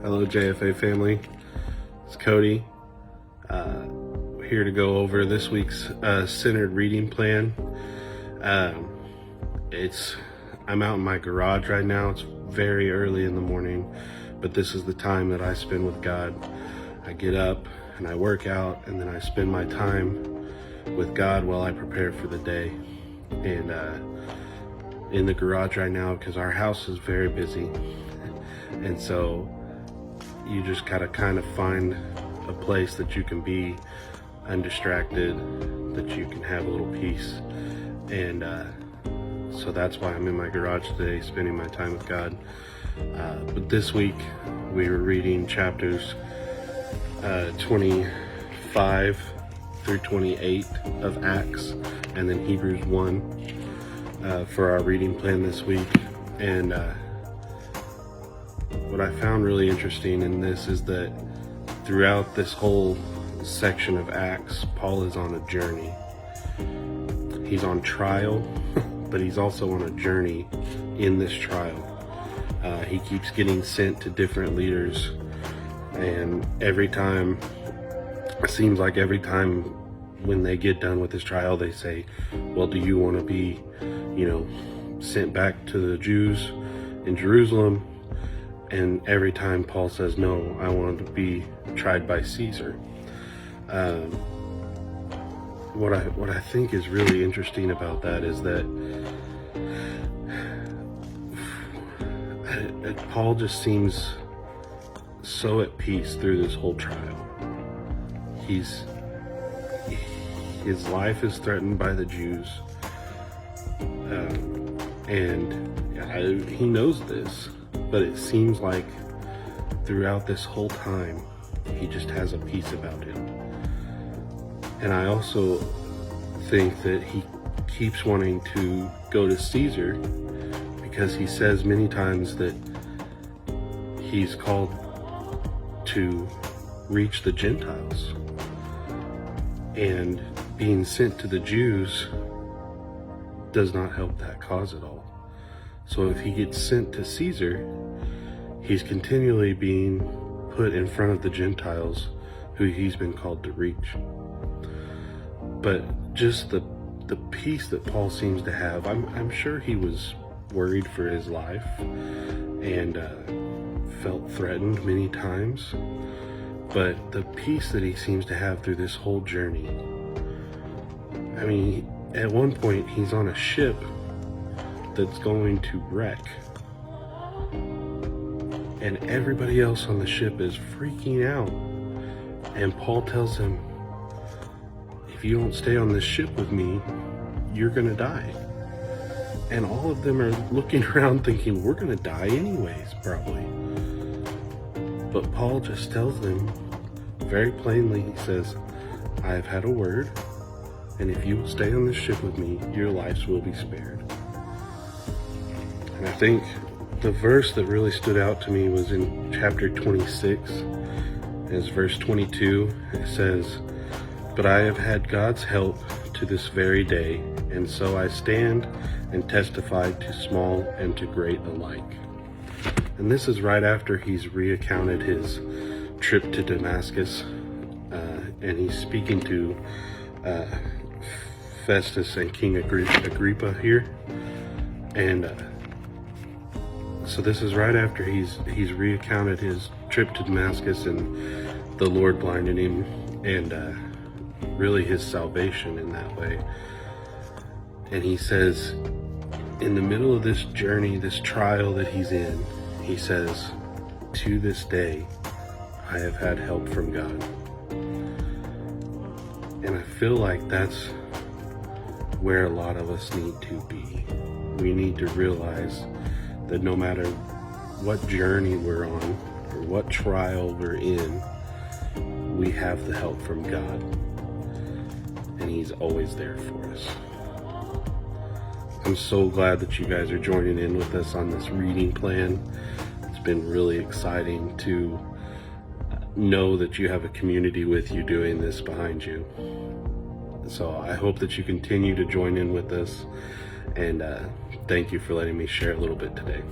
Hello JFA family, it's Cody. Here to go over this week's centered reading plan. I'm out in my garage right now. It's very early in the morning, but this is the time that I spend with God. I get up and I work out, and then I spend my time with God while I prepare for the day. And in the garage right now, because our house is very busy, and so you just gotta kind of find a place that you can be undistracted, that you can have a little peace. And so that's why I'm in my garage today, spending my time with God. But this week we were reading chapters 25 through 28 of Acts, and then Hebrews 1 for our reading plan this week. And what I found really interesting in this is that throughout this whole section of Acts, Paul is on a journey. He's on trial, but he's also on a journey in this trial. He keeps getting sent to different leaders, and it seems like every time when they get done with this trial, they say, well, do you want to be, sent back to the Jews in Jerusalem? And every time Paul says, no, I want to be tried by Caesar. What I think is really interesting about that is that Paul just seems so at peace through this whole trial. His life is threatened by the Jews, and he knows this. But it seems like throughout this whole time, he just has a peace about him. And I also think that he keeps wanting to go to Caesar because he says many times that he's called to reach the Gentiles. And being sent to the Jews does not help that cause at all. So if he gets sent to Caesar, he's continually being put in front of the Gentiles who he's been called to reach. But just the peace that Paul seems to have, I'm sure he was worried for his life and felt threatened many times. But the peace that he seems to have through this whole journey. I mean, at one point he's on a ship that's going to wreck, and everybody else on the ship is freaking out, and Paul tells him, if you don't stay on this ship with me, you're gonna die. And all of them are looking around thinking, we're gonna die anyways, probably. But Paul just tells them very plainly, he says, I've had a word, and if you will stay on this ship with me, your lives will be spared. And I think the verse that really stood out to me was in chapter 26. It's verse 22. It says, but I have had God's help to this very day, and so I stand and testify to small and to great alike. And this is right after he's recounted his trip to Damascus, and he's speaking to Festus and King Agrippa here. And so this is right after he's recounted his trip to Damascus and the Lord blinded him, and really his salvation in that way. And he says, in the middle of this journey, this trial that he's in, he says, to this day, I have had help from God. And I feel like that's where a lot of us need to be. We need to realize that no matter what journey we're on or what trial we're in, we have the help from God, and he's always there for us. I'm so glad that you guys are joining in with us on this reading plan. It's been really exciting to know that you have a community with you doing this behind you. So I hope that you continue to join in with us, and thank you for letting me share a little bit today.